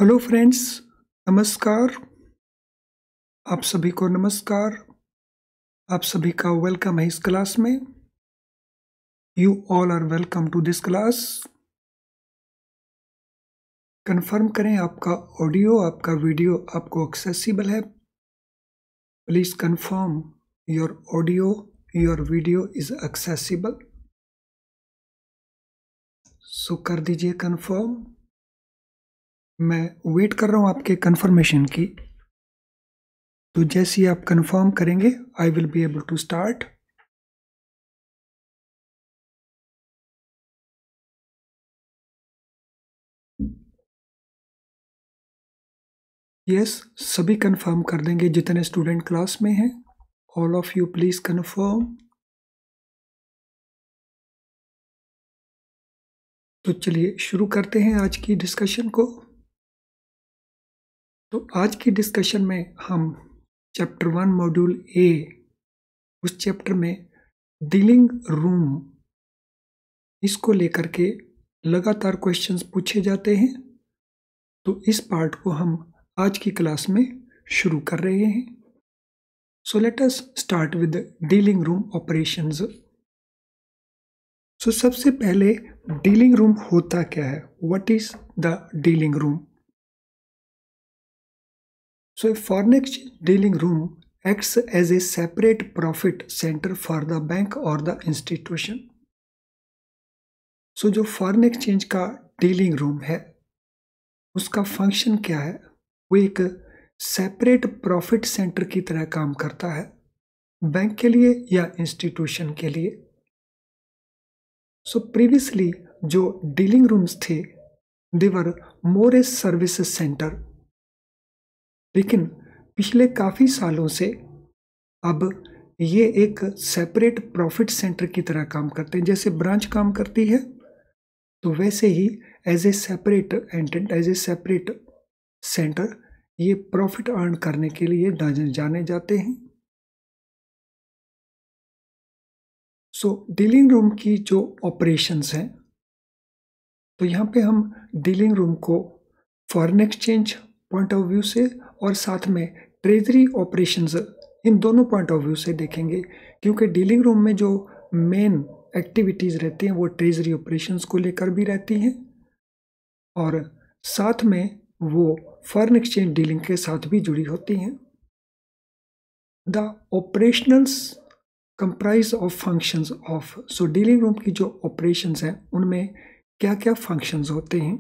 Hello friends, नमस्कार। आप सभी को नमस्कार। आप सभी का वेलकम है इस क्लास में। You all are welcome to this class. Confirm करें आपका ऑडियो, आपका वीडियो आपको एक्सेसिबल है। Please confirm your audio, your video is accessible. So कर दीजिए कंफर्म। मैं वेट कर रहा हूं आपके कंफर्मेशन की। तो जैसे ही आप कंफर्म करेंगे, I will be able to start. Yes, सभी कंफर्म कर देंगे जितने स्टूडेंट क्लास में हैं। All of you please confirm. तो चलिए शुरू करते हैं आज की डिस्कशन को। तो आज की डिस्कशन में हम चैप्टर 1 मॉड्यूल ए, उस चैप्टर में डीलिंग रूम, इसको लेकर के लगातार क्वेश्चंस पूछे जाते हैं। तो इस पार्ट को हम आज की क्लास में शुरू कर रहे हैं। So let us start with dealing room operations. So सबसे पहले डीलिंग रूम होता क्या है? What is the dealing room? So a foreign exchange dealing room acts as a separate profit center for the bank or the institution. So जो foreign exchange का dealing room है, उसका function क्या है? वो एक सेपरेट प्रॉफिट सेंटर की तरह काम करता है, बैंक के लिए या इंस्टीट्यूशन के लिए। सो प्रीवियसली जो डीलिंग रूम्स थे, दे वर मोर ए सर्विस सेंटर। लेकिन पिछले काफ़ी सालों से अब ये एक सेपरेट प्रॉफिट सेंटर की तरह काम करते हैं। जैसे ब्रांच काम करती है, तो वैसे ही as a separate entity, as a separate centre ये प्रॉफिट अर्न करने के लिए जाने जाते हैं। सो डीलिंग रूम की जो ऑपरेशंस हैं, तो यहाँ पे हम डीलिंग रूम को foreign exchange point of view से और साथ में ट्रेजरी ऑपरेशंस, इन दोनों पॉइंट ऑफ व्यू से देखेंगे। क्योंकि डीलिंग रूम में जो मेन एक्टिविटीज़ रहती हैं वो ट्रेजरी ऑपरेशंस को लेकर भी रहती हैं, और साथ में वो फॉरेन एक्सचेंज डीलिंग के साथ भी जुड़ी होती हैं। The operationals comprise of functions of, so dealing room की जो ऑपरेशंस हैं उनमें क्या क्या फंक्शंस होते हैं,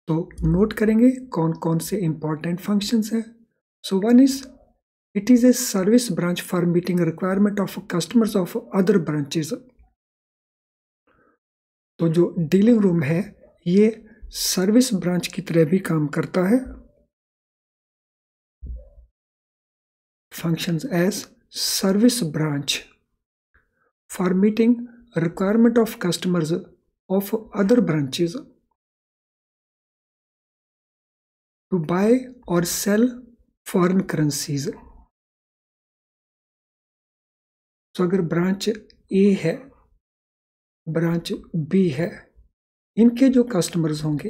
तो नोट करेंगे कौन कौन से इंपॉर्टेंट फंक्शंस हैं। So one is, it is a service branch for meeting requirement of customers of other branches. तो जो डीलिंग रूम है ये सर्विस ब्रांच की तरह भी काम करता है। Functions as service branch for meeting requirement of customers of other branches to buy और सेल फॉरेन करेंसीज। तो अगर ब्रांच ए है, ब्रांच बी है, इनके जो कस्टमर्स होंगे,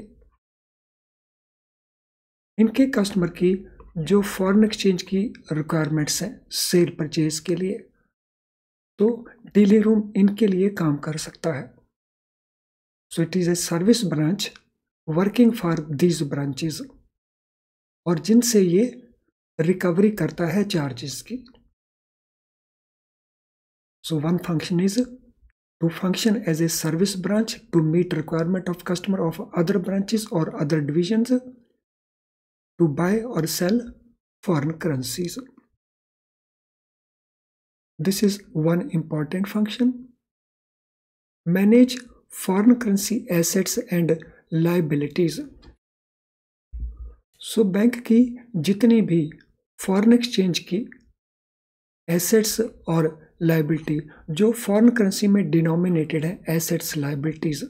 इनके कस्टमर की जो फॉरेन एक्सचेंज की रिक्वायरमेंट्स हैं सेल परचेज के लिए, तो डीलिंग रूम इनके लिए काम कर सकता है। So it is a service branch working for these branches, और जिनसे ये रिकवरी करता है चार्जेस की। So one function is to function as a service branch to meet requirement of customer of other branches or other divisions to buy or sell foreign currencies. This is one important function. Manage foreign currency assets and liabilities. So bank की जितनी भी foreign exchange की assets और liability जो foreign currency में denominated है, assets liabilities,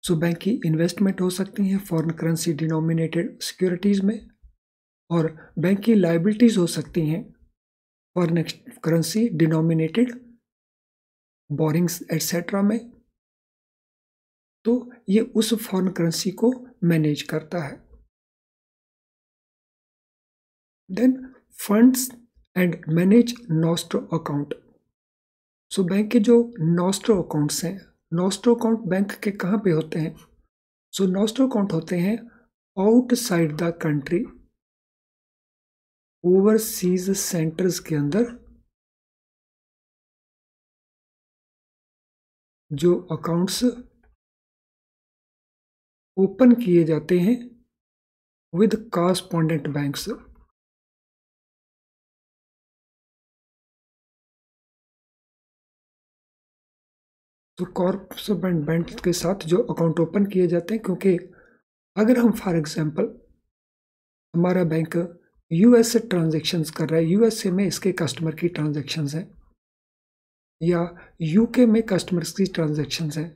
so bank की investment हो सकती हैं फॉरेन करेंसी डिनोमिनेटेड सिक्योरिटीज में, और बैंक की लाइबिलिटीज हो सकती हैं foreign currency denominated borings etcetera में। तो ये उस फॉरेन करेंसी को मैनेज करता है। Then funds and manage nostro account. So bank के जो नॉस्ट्रो अकाउंट्स हैं, नॉस्ट्रो अकाउंट बैंक के कहाँ पे होते हैं? सो नॉस्ट्रो अकाउंट होते हैं outside the country, overseas centres के अंदर जो अकाउंट्स ओपन किए जाते हैं विद कॉरस्पॉन्डेंट बैंक्स। तो कॉरस्पॉन्डेंट बैंक के साथ जो अकाउंट ओपन किए जाते हैं, क्योंकि अगर हम फॉर एग्जांपल हमारा बैंक यूएस से ट्रांजेक्शन्स कर रहा है, यूएसए में इसके कस्टमर की ट्रांजेक्शन्स हैं, या यूके में कस्टमर्स की ट्रांजेक्शन्स हैं,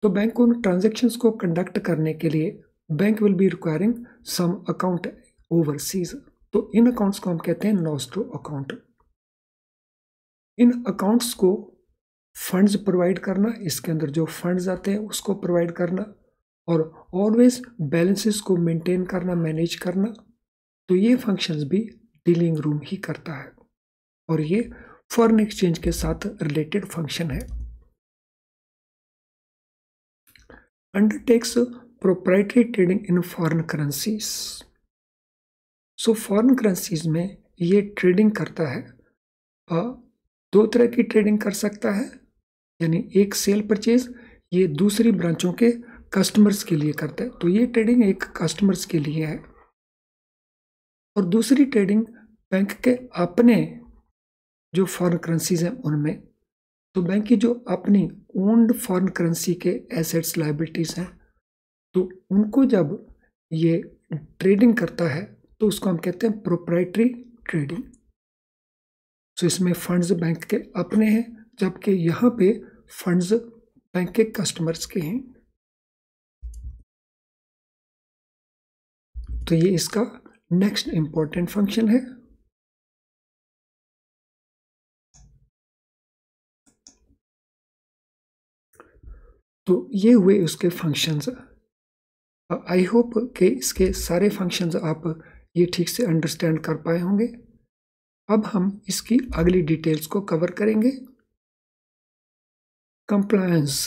तो बैंक उन ट्रांजेक्शन्स को कंडक्ट करने के लिए bank will be requiring some account overseas. तो इन अकाउंट्स को हम कहते हैं नॉस्ट्रो अकाउंट। इन अकाउंट्स को फंड्स प्रोवाइड करना, इसके अंदर जो फंड्स आते हैं उसको प्रोवाइड करना, और ऑलवेज बैलेंसेस को मेंटेन करना, मैनेज करना, तो ये फंक्शंस भी डीलिंग रूम ही करता है, और ये फॉरेन एक्सचेंज के साथ रिलेटेड फंक्शन है। Undertakes proprietary trading in foreign currencies. So foreign currencies में ये ट्रेडिंग करता है, दो तरह की ट्रेडिंग कर सकता है, यानी एक सेल परचेज ये दूसरी ब्रांचों के कस्टमर्स के लिए करता है, तो ये ट्रेडिंग एक कस्टमर्स के लिए है, और दूसरी ट्रेडिंग बैंक के अपने जो फॉरेन करेंसीज हैं उनमें। तो बैंक की जो अपनी ओन्ड फॉरेन करेंसी के एसेट्स लायबिलिटीज हैं, तो उनको जब ये ट्रेडिंग करता है तो उसको हम कहते हैं प्रोप्राइटरी ट्रेडिंग। तो इसमें फंड्स बैंक के अपने हैं, जबकि यहाँ पे फंड्स बैंक के कस्टमर्स के हैं। तो ये इसका नेक्स्ट इंपॉर्टेंट फंक्शन है। तो ये हुए उसके फंक्शंस। आई होप कि इसके सारे फंक्शंस आप ये ठीक से अंडरस्टैंड कर पाए होंगे। अब हम इसकी अगली डिटेल्स को कवर करेंगे। कंप्लायंस।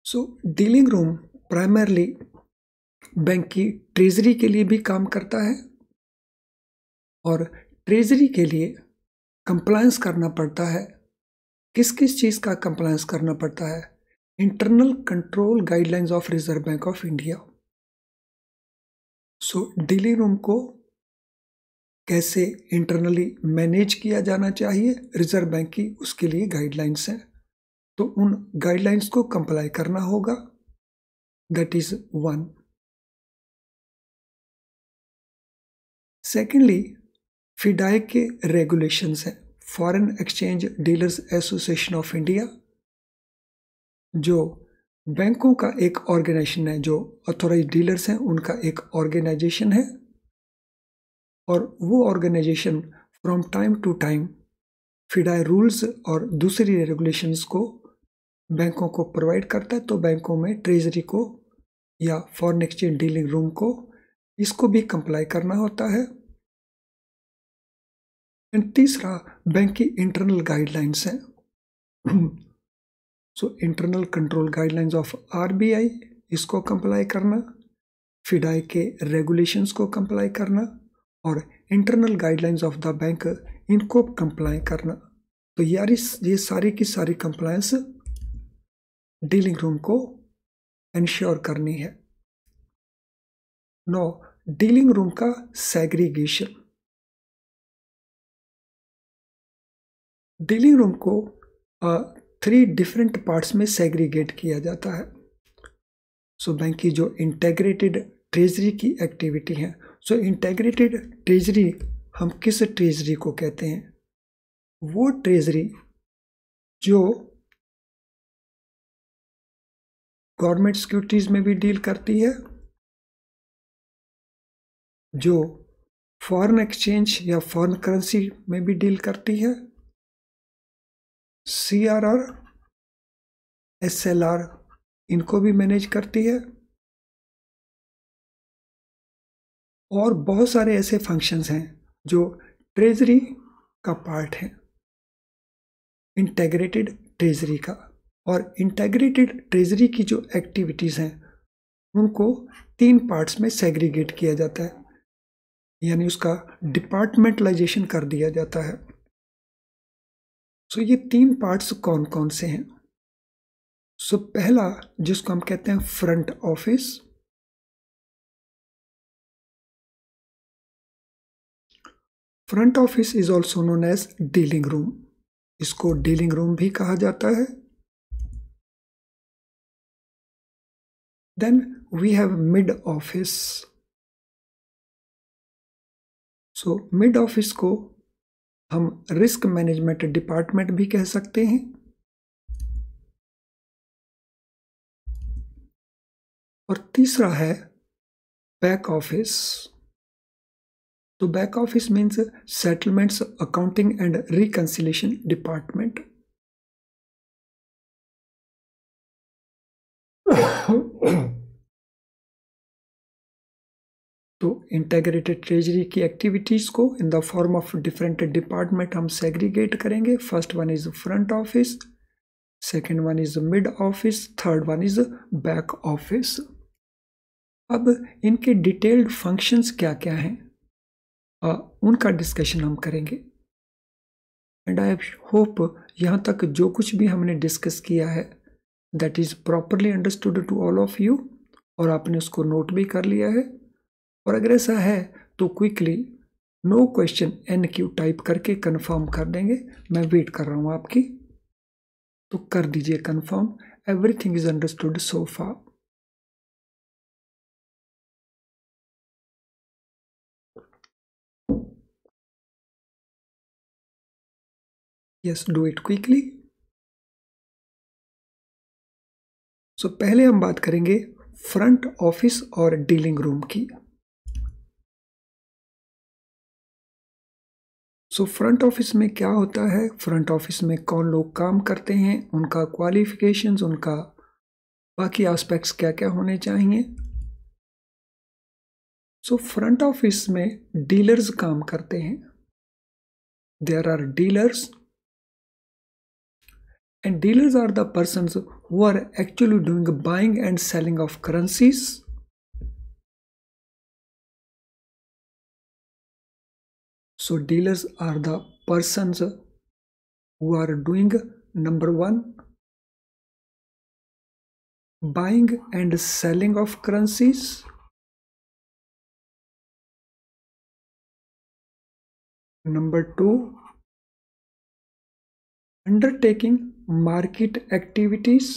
सो डीलिंग रूम प्राइमरली बैंक की ट्रेजरी के लिए भी काम करता है, और ट्रेजरी के लिए कंप्लायंस करना पड़ता है। किस किस चीज़ का कंप्लायंस करना पड़ता है? Internal control guidelines of reserve bank of India. So dealing room को कैसे इंटरनली मैनेज किया जाना चाहिए रिजर्व बैंक की, उसके लिए गाइडलाइंस हैं, तो उन गाइडलाइंस को कंप्लाई करना होगा। That is one. सेकेंडली, फिडाई के रेगुलेशंस हैं। Foreign exchange dealers association of India जो बैंकों का एक ऑर्गेनाइजेशन है, जो ऑथोराइज डीलर्स हैं उनका एक ऑर्गेनाइजेशन है, और वो organisation from time to time फिडाई रूल्स और दूसरी रेगुलेशंस को बैंकों को प्रोवाइड करता है। तो बैंकों में ट्रेजरी को या फॉरेन एक्सचेंज डीलिंग रूम को इसको भी कंप्लाई करना होता है। एंड तीसरा, बैंक की इंटरनल गाइडलाइंस हैं। So internal control guidelines of RBI, इसको कंप्लाई करना, फिडाई के रेगुलेशंस को कंप्लाई करना, और internal guidelines of the bank इनको कंप्लाई करना। तो ये सारी की सारी कंप्लायंस डीलिंग रूम को इंश्योर करनी है। नो, डीलिंग रूम का सेग्रीगेशन। डीलिंग रूम को 3 डिफरेंट पार्ट्स में सेग्रीगेट किया जाता है। सो बैंक की जो इंटेग्रेटेड ट्रेजरी की एक्टिविटी है, सो इंटेग्रेटेड ट्रेजरी हम किस ट्रेजरी को कहते हैं? वो ट्रेजरी जो गवर्नमेंट सिक्योरिटीज में भी डील करती है, जो फॉरेन एक्सचेंज या फॉरेन करेंसी में भी डील करती है। CRR, SLR इनको भी मैनेज करती है। और बहुत सारे ऐसे फंक्शंस हैं जो ट्रेजरी का पार्ट है, इंटेग्रेटेड ट्रेजरी का। और इंटेग्रेटेड ट्रेजरी की जो एक्टिविटीज़ हैं उनको 3 पार्ट्स में सेग्रीगेट किया जाता है, यानी उसका डिपार्टमेंटलाइजेशन कर दिया जाता है। सो ये 3 पार्ट्स कौन कौन से हैं? सो पहला, जिसको हम कहते हैं front office. Front office is also known as dealing room. इसको डीलिंग रूम भी कहा जाता है। Then we have mid office. So mid office को हम रिस्क मैनेजमेंट डिपार्टमेंट भी कह सकते हैं। और तीसरा है बैक ऑफिस। तो back office means settlements, accounting and reconciliation department. तो इंटेग्रेटेड ट्रेजरी की एक्टिविटीज को in the form of different department हम सेग्रीगेट करेंगे। First one is front office, second one is mid office, third one is back office. अब इनके detailed functions क्या क्या हैं उनका डिस्कशन हम करेंगे। एंड आई होप यहाँ तक जो कुछ भी हमने डिस्कस किया है that is properly understood to all of you, और आपने उसको नोट भी कर लिया है। और अगर ऐसा है तो quickly no question NQ type करके कंफर्म कर देंगे। मैं वेट कर रहा हूँ आपकी, तो कर दीजिए confirm. Everything is understood so far. Yes, do it quickly. So पहले हम बात करेंगे फ्रंट ऑफिस और डीलिंग रूम की। सो फ्रंट ऑफिस में क्या होता है, फ्रंट ऑफिस में कौन लोग काम करते हैं, उनका क्वालिफिकेशंस, उनका बाकी एस्पेक्ट्स क्या क्या होने चाहिए। सो फ्रंट ऑफिस में डीलर्स काम करते हैं। There are dealers, and dealers are the persons who are actually doing buying and selling of currencies. So dealers are the persons who are doing, number one, buying and selling of currencies. Number two, undertaking market activities,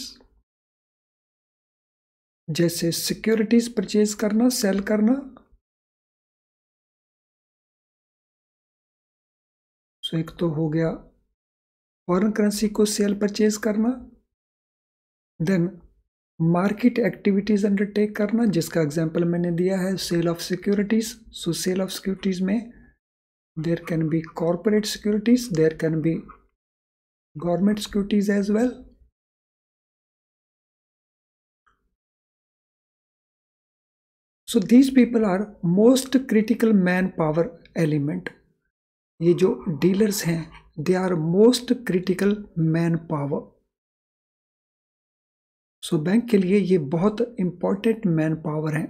जैसे securities purchase करना, sell करना। So एक तो हो गया foreign currency को sell purchase करना। Then market activities undertake करना, जिसका एग्जांपल मैंने दिया है sale of securities. So sale of securities में there can be corporate securities, there can be government securities as well. So these people are most critical man power element. ये जो dealers हैं they are most critical man power. So bank के लिए ये बहुत important man power है।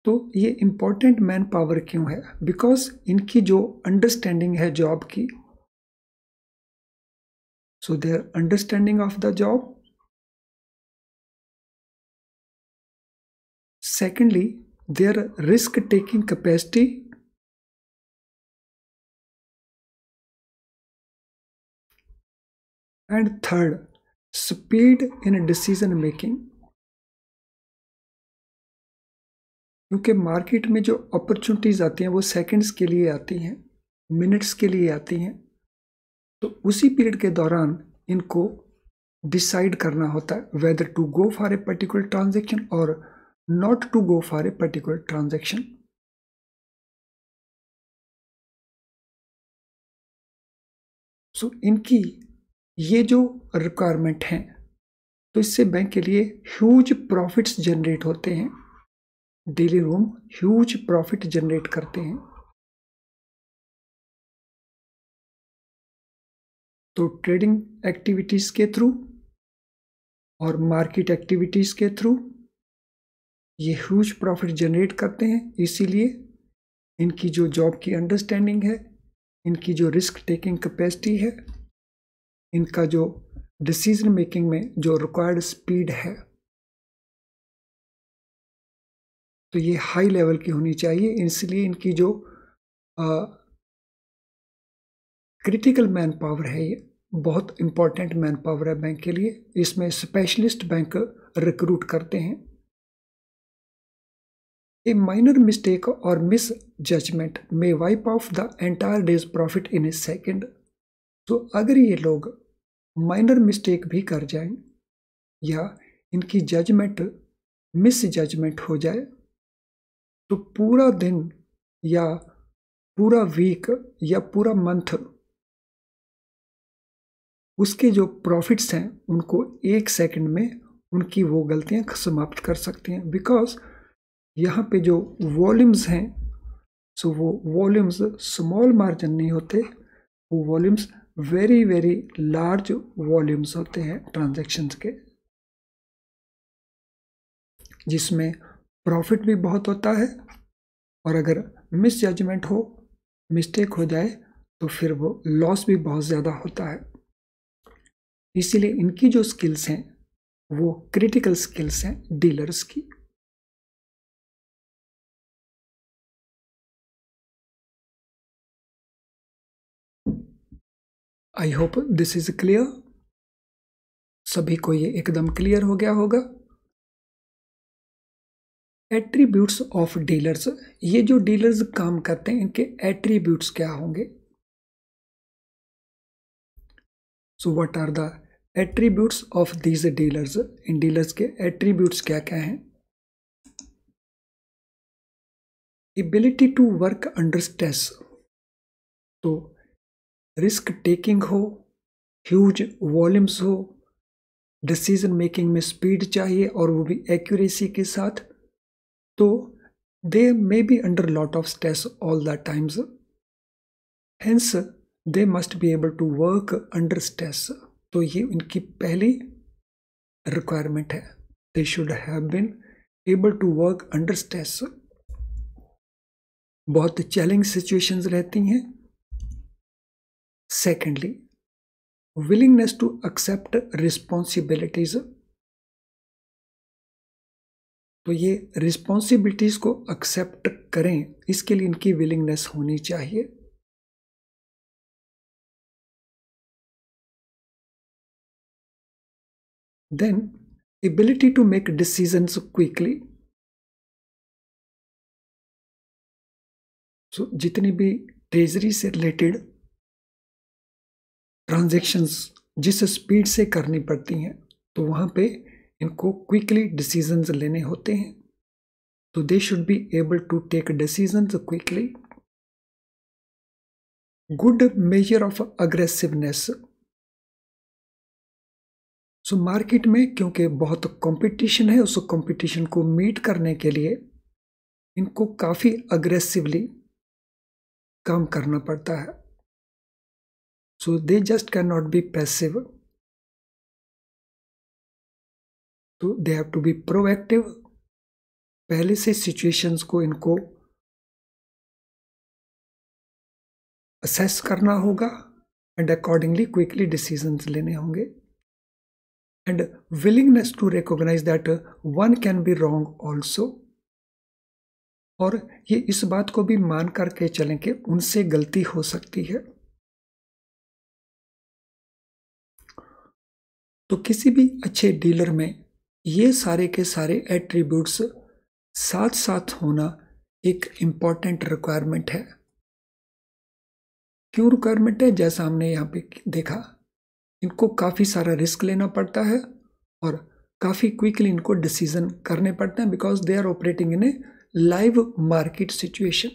तो ये इंपॉर्टेंट मैन पावर क्यों है? बिकॉज इनकी जो अंडरस्टैंडिंग है जॉब की, so their understanding of the job. Secondly, their risk taking capacity, and third, speed in decision making। क्योंकि मार्केट में जो अपॉर्चुनिटीज आती हैं वो सेकंड्स के लिए आती हैं, मिनट्स के लिए आती हैं। तो उसी पीरियड के दौरान इनको डिसाइड करना होता है whether to go for a particular transaction और not to go for a particular transaction. So इनकी ये जो रिक्वायरमेंट हैं, तो इससे बैंक के लिए ह्यूज प्रॉफिट्स जनरेट होते हैं। Dealing room huge profit generate करते हैं। तो ट्रेडिंग एक्टिविटीज के थ्रू और मार्केट एक्टिविटीज के थ्रू ये ह्यूज प्रॉफिट जनरेट करते हैं। इसीलिए इनकी जो जॉब की अंडरस्टैंडिंग है, इनकी जो रिस्क टेकिंग कैपेसिटी है, इनका जो डिसीजन मेकिंग में जो रिक्वायर्ड स्पीड है, तो ये हाई लेवल की होनी चाहिए। इसलिए इनकी जो क्रिटिकल मैन पावर है, ये बहुत इंपॉर्टेंट मैन पावर है बैंक के लिए। इसमें स्पेशलिस्ट बैंक रिक्रूट करते हैं। ए माइनर मिस्टेक और misjudgement may wipe off the entire day's profit in a second. तो अगर ये लोग माइनर मिस्टेक भी कर जाएं या इनकी जजमेंट मिस जजमेंट हो जाए, तो पूरा दिन या पूरा वीक या पूरा मंथ उसके जो प्रॉफिट्स हैं उनको 1 सेकंड में उनकी वो गलतियां समाप्त कर सकते हैं। बिकॉज यहाँ पे जो वॉल्यूम्स हैं, सो वो वॉल्यूम्स स्मॉल मार्जिन नहीं होते, वो volumes very very large volumes होते हैं ट्रांजैक्शंस के, जिसमें प्रॉफिट भी बहुत होता है। और अगर मिस जजमेंट हो, मिस्टेक हो जाए, तो फिर वो लॉस भी बहुत ज़्यादा होता है। इसीलिए इनकी जो स्किल्स हैं वो क्रिटिकल स्किल्स हैं डीलर्स की। I hope this is clear. सभी को ये एकदम क्लियर हो गया होगा। एट्रीब्यूट्स ऑफ डीलर्स, ये जो डीलर्स काम करते हैं इनके एट्रीब्यूट्स क्या होंगे? So what are the attributes of these dealers? इन डीलर्स के एट्रीब्यूट्स क्या क्या हैं? Ability to work under stress, तो रिस्क टेकिंग हो, ह्यूज वॉल्यूम्स हो, डिसीजन मेकिंग में स्पीड चाहिए और वो भी एक्यूरेसी के साथ, तो they may be under lot of stress all the times, hence they must be able to work under stress. तो ये इनकी पहली रिक्वायरमेंट है, they should have been able to work under stress. बहुत चैलेंज सिचुएशंस रहती हैं। Secondly, willingness to accept responsibilities, तो ये रिस्पॉन्सिबिलिटीज को एक्सेप्ट करें, इसके लिए इनकी विलिंगनेस होनी चाहिए। Then ability to make decisions quickly, so जितनी भी ट्रेजरी से रिलेटेड ट्रांजैक्शंस जिस स्पीड से करनी पड़ती हैं, तो वहां पे इनको क्विकली डिसीजंस लेने होते हैं। तो they should be able to take decisions quickly. Good measure of aggressiveness, so market में क्योंकि बहुत कंपटीशन है, उस कंपटीशन को मीट करने के लिए इनको काफी अग्रेसिवली काम करना पड़ता है। So they just can not be passive, तो they have to be proactive. पहले से सिचुएशंस को इनको असेस करना होगा एंड अकॉर्डिंगली क्विकली डिसीजंस लेने होंगे। And willingness to recognise that one can be wrong also, और ये इस बात को भी मान करके चलें कि उनसे गलती हो सकती है। तो किसी भी अच्छे डीलर में ये सारे के सारे एट्रीब्यूट्स साथ साथ होना एक इम्पॉर्टेंट रिक्वायरमेंट है। क्यों रिक्वायरमेंट है? जैसा हमने यहाँ पे देखा, इनको काफ़ी सारा रिस्क लेना पड़ता है और काफ़ी क्विकली इनको डिसीजन करने पड़ते हैं because they are operating in a live market situation.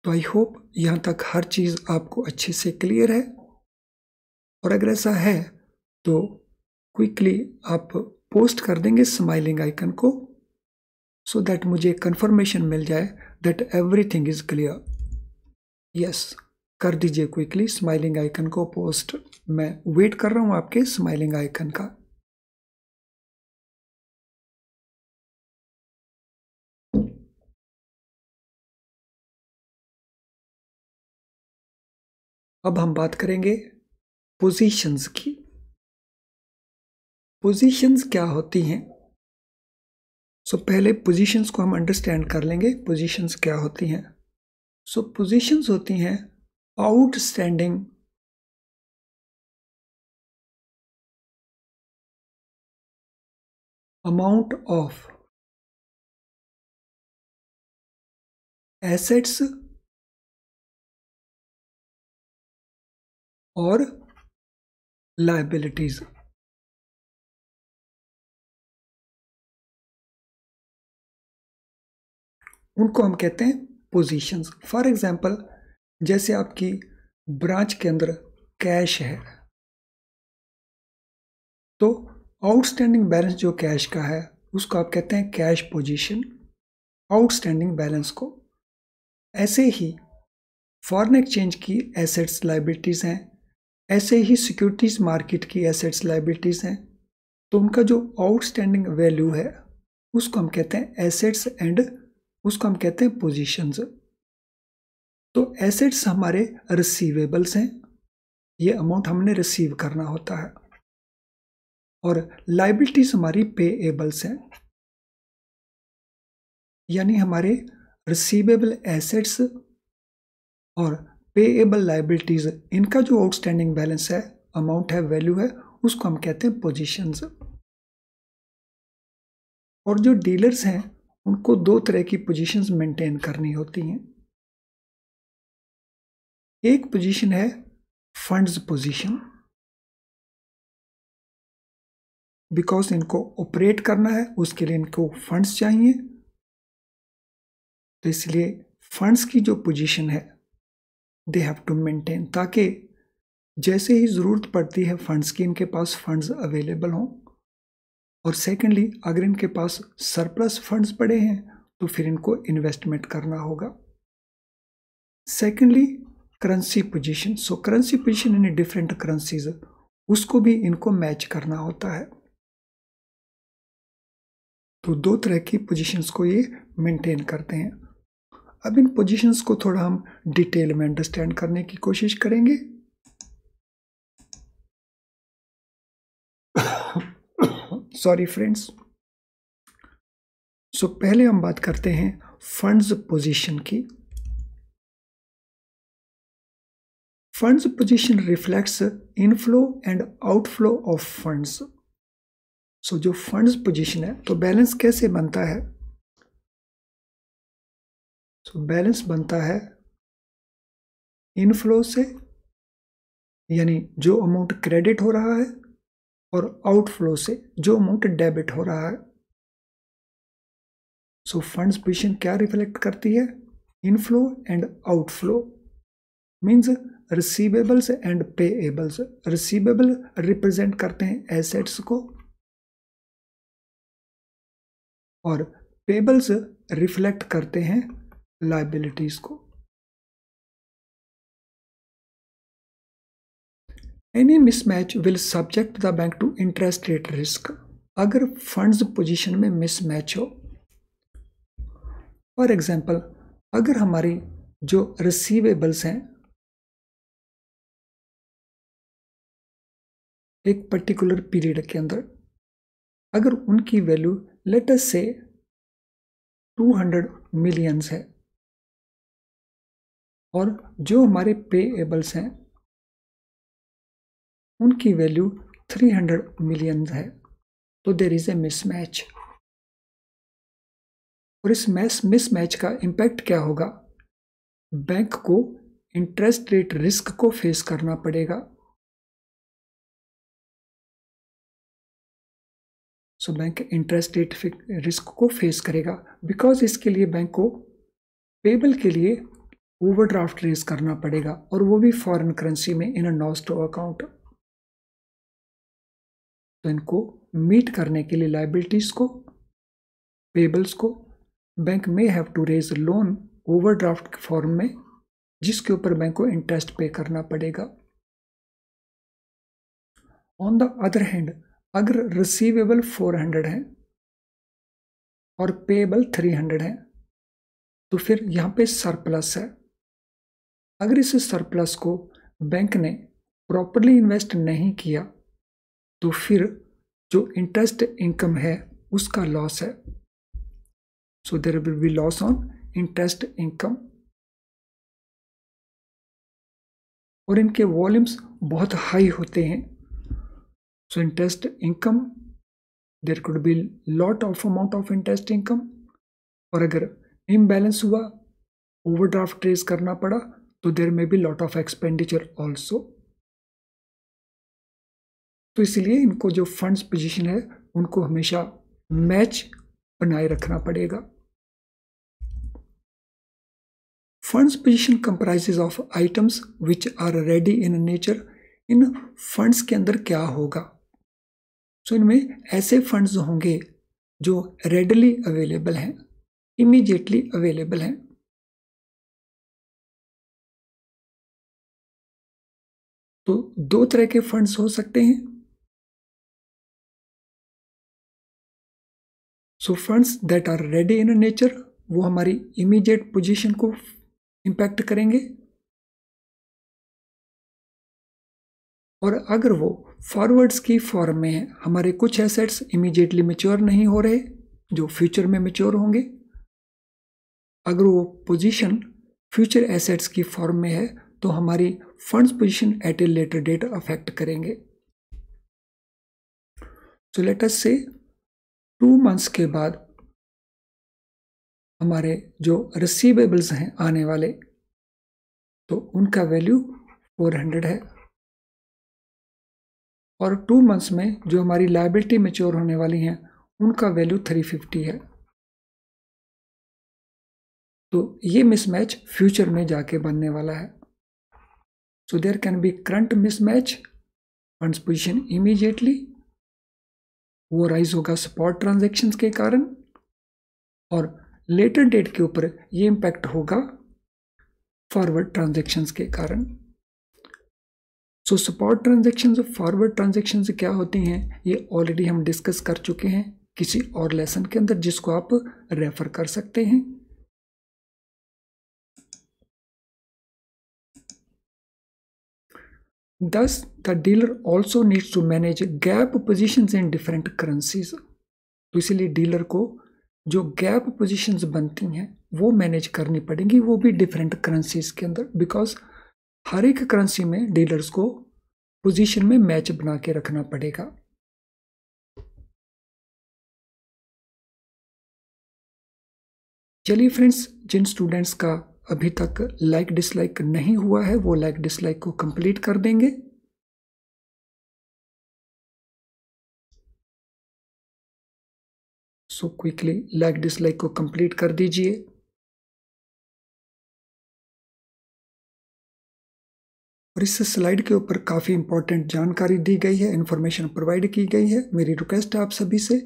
तो आई होप यहाँ तक हर चीज़ आपको अच्छे से क्लियर है, और अगर ऐसा है तो क्विकली आप पोस्ट कर देंगे स्माइलिंग आइकन को, सो दैट मुझे कंफर्मेशन मिल जाए that everything is clear. Yes, कर दीजिए क्विकली स्माइलिंग आइकन को पोस्ट। मैं वेट कर रहा हूं आपके स्माइलिंग आइकन का। अब हम बात करेंगे पोजीशंस की। पोजीशंस क्या होती हैं? सो पहले पोजीशंस को हम अंडरस्टैंड कर लेंगे, पोजीशंस क्या होती हैं। सो पोजीशंस होती हैं आउटस्टैंडिंग अमाउंट ऑफ एसेट्स और लायबिलिटीज। उनको हम कहते हैं पोजीशंस। फॉर एग्जांपल, जैसे आपकी ब्रांच के अंदर कैश है, तो आउटस्टैंडिंग बैलेंस जो कैश का है उसको आप कहते हैं कैश पोजीशन, आउटस्टैंडिंग बैलेंस को। ऐसे ही फॉरेन एक्सचेंज की एसेट्स लायबिलिटीज़ हैं, ऐसे ही सिक्योरिटीज मार्केट की एसेट्स लायबिलिटीज़ हैं। तो उनका जो आउटस्टैंडिंग वैल्यू है उसको हम कहते हैं एसेट्स एंड उसको हम कहते हैं पोजीशंस। तो एसेट्स हमारे रिसीवेबल्स हैं, ये अमाउंट हमने रिसीव करना होता है, और लायबिलिटीज हमारी पेएबल्स हैं, यानी हमारे रिसीवेबल एसेट्स और पेएबल लायबिलिटीज, इनका जो आउटस्टैंडिंग बैलेंस है, अमाउंट है, वैल्यू है, उसको हम कहते हैं पोजीशंस। और जो डीलर्स हैं उनको दो तरह की पोजीशंस मेंटेन करनी होती हैं। एक पोजीशन है फंड्स पोजीशन, बिकॉज इनको ऑपरेट करना है, उसके लिए इनको फंड्स चाहिए, तो इसलिए फंड्स की जो पोजीशन है दे हैव टू मेंटेन, ताकि जैसे ही ज़रूरत पड़ती है फंड्स की, इनके पास फंड्स अवेलेबल हों। और सेकेंडली, अगर इनके पास सरप्लस फंड्स पड़े हैं तो फिर इनको इन्वेस्टमेंट करना होगा। Secondly, currency position. So currency position in different currencies, उसको भी इनको मैच करना होता है। तो दो तरह की पोजीशंस को ये मेंटेन करते हैं। अब इन पोजीशंस को थोड़ा हम डिटेल में अंडरस्टैंड करने की कोशिश करेंगे। Sorry friends. सो पहले हम बात करते हैं फंड्स पोजीशन की। Funds position reflects inflow and outflow of funds. So जो फंड्स पोजीशन है, तो बैलेंस कैसे बनता है? सो बैलेंस बनता है इनफ्लो से, यानी जो अमाउंट क्रेडिट हो रहा है, और आउटफ्लो से, जो अमाउंट डेबिट हो रहा है। सो फंड्स पोजीशन क्या रिफ्लेक्ट करती है? Inflow and outflow, means receivables and payables. Receivable represent करते हैं एसेट्स को, और पेबल्स रिफ्लेक्ट करते हैं लायबिलिटीज को। Any mismatch will subject the bank to interest rate risk. अगर फंड्स पोजीशन में मिसमैच हो, फॉर एग्जांपल, अगर हमारी जो रिसीवेबल्स हैं एक पर्टिकुलर पीरियड के अंदर, अगर उनकी वैल्यू लेट अस से 200 मिलियंस है, और जो हमारे पेएबल्स हैं उनकी वैल्यू 300 मिलियन है, तो देयर इज ए मिसमैच। और इस मिसमैच का इम्पैक्ट क्या होगा? बैंक को इंटरेस्ट रेट रिस्क को फेस करना पड़ेगा। So bank interest rate risk को फेस करेगा, बिकॉज इसके लिए बैंक को पेबल के लिए ओवरड्राफ्ट रेज करना पड़ेगा, और वो भी फॉरेन करेंसी में इन अ नॉस्टो अकाउंट। तो इनको मीट करने के लिए लाइबिलिटीज को, पेबल्स को, बैंक में have to raise loan overdraft form में, जिसके ऊपर बैंक को इंटरेस्ट पे करना पड़ेगा। ऑन द अदर हैंड, अगर रिसीवेबल 400 है और पेबल 300 है, तो फिर यहां पे सरप्लस है। अगर इस सरप्लस को बैंक ने प्रॉपरली इन्वेस्ट नहीं किया, तो फिर जो इंटरेस्ट इनकम है उसका लॉस है। So there will be loss on interest income. और इनके वॉल्यूम्स बहुत हाई होते हैं। So interest income, there could be lot of amount of interest income. और अगर इम्बैलेंस हुआ, ओवरड्राफ्ट रेज करना पड़ा, तो देयर में B lot of expenditure also. तो इसलिए इनको जो फंड्स पोजीशन है उनको हमेशा मैच बनाए रखना पड़ेगा। Funds position comprises of items which are ready in nature. इन फंड्स के अंदर क्या होगा? सो इनमें ऐसे फंड्स होंगे जो रेडली अवेलेबल हैं, इमीडिएटली अवेलेबल हैं। तो दो तरह के फंड्स हो सकते हैं। So funds that are ready in nature, वो हमारी इमीडिएट पोजीशन को इंपैक्ट करेंगे। और अगर वो फॉरवर्ड्स की फॉर्म में है, हमारे कुछ एसेट्स इमीडिएटली मैच्योर नहीं हो रहे जो फ्यूचर में मैच्योर होंगे, अगर वो पोजीशन फ्यूचर एसेट्स की फॉर्म में है, तो हमारी funds position at a later date affect करेंगे। सो लेट अस से 2 मंथ्स के बाद हमारे जो रिसीवेबल्स हैं आने वाले, तो उनका वैल्यू 400 है, और 2 मंथ्स में जो हमारी लायबिलिटी मैच्योर होने वाली हैं उनका वैल्यू 350 है। तो ये मिसमैच फ्यूचर में जाके बनने वाला है। So there can be current mismatch, funds position immediately, वो राइज होगा स्पॉट ट्रांजैक्शंस के कारण, और लेटर डेट के ऊपर ये इंपैक्ट होगा फॉरवर्ड ट्रांजैक्शंस के कारण। सो स्पॉट ट्रांजैक्शंस और फॉरवर्ड ट्रांजैक्शंस क्या होती हैं, ये ऑलरेडी हम डिस्कस कर चुके हैं किसी और लेसन के अंदर, जिसको आप रेफर कर सकते हैं। Thus, the dealer also needs to manage gap positions in different currencies. तो इसीलिए डीलर को जो गैप पोजीशंस बनती हैं वो मैनेज करनी पड़ेंगी, वो भी डिफरेंट करेंसीज के अंदर, बिकॉज हर एक करेंसी में डीलर्स को पोजीशन में मैच बना के रखना पड़ेगा। चलिए फ्रेंड्स, जिन स्टूडेंट्स का अभी तक लाइक डिसलाइक नहीं हुआ है वो लाइक डिसलाइक को कंप्लीट कर देंगे। सो क्विकली लाइक डिसलाइक को कंप्लीट कर दीजिए। और इस स्लाइड के ऊपर काफ़ी इंपॉर्टेंट जानकारी दी गई है, इंफॉर्मेशन प्रोवाइड की गई है। मेरी रिक्वेस्ट है आप सभी से,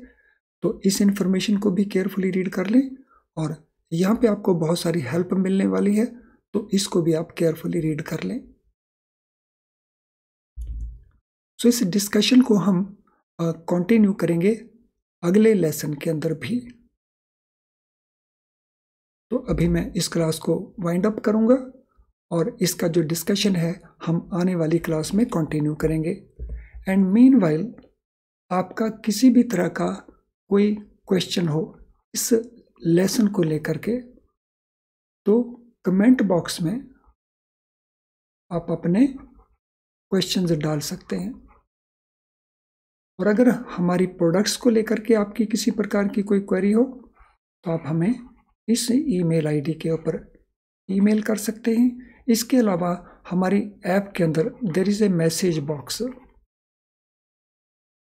तो इस इंफॉर्मेशन को भी केयरफुली रीड कर लें, और यहाँ पे आपको बहुत सारी हेल्प मिलने वाली है, तो इसको भी आप केयरफुली रीड कर लें। सो इस डिस्कशन को हम कंटिन्यू करेंगे अगले लेसन के अंदर भी। तो अभी मैं इस क्लास को वाइंड अप करूँगा, और इसका जो डिस्कशन है हम आने वाली क्लास में कंटिन्यू करेंगे। एंड मीनवाइल आपका किसी भी तरह का कोई क्वेश्चन हो इस लेसन को लेकर के, तो कमेंट बॉक्स में आप अपने क्वेश्चंस डाल सकते हैं। और अगर हमारी प्रोडक्ट्स को लेकर के आपकी किसी प्रकार की कोई क्वेरी हो, तो आप हमें इस ईमेल आईडी के ऊपर ईमेल कर सकते हैं। इसके अलावा हमारी ऐप के अंदर there is a message box,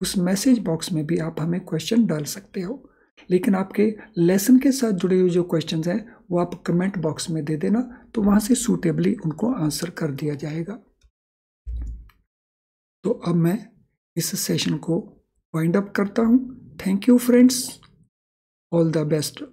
उस मैसेज बॉक्स में भी आप हमें क्वेश्चन डाल सकते हो। लेकिन आपके लेसन के साथ जुड़े हुए जो क्वेश्चंस हैं वो आप कमेंट बॉक्स में दे देना, तो वहाँ से सूटेबली उनको आंसर कर दिया जाएगा। तो अब मैं इस सेशन को वाइंड अप करता हूँ। Thank you friends, all the best.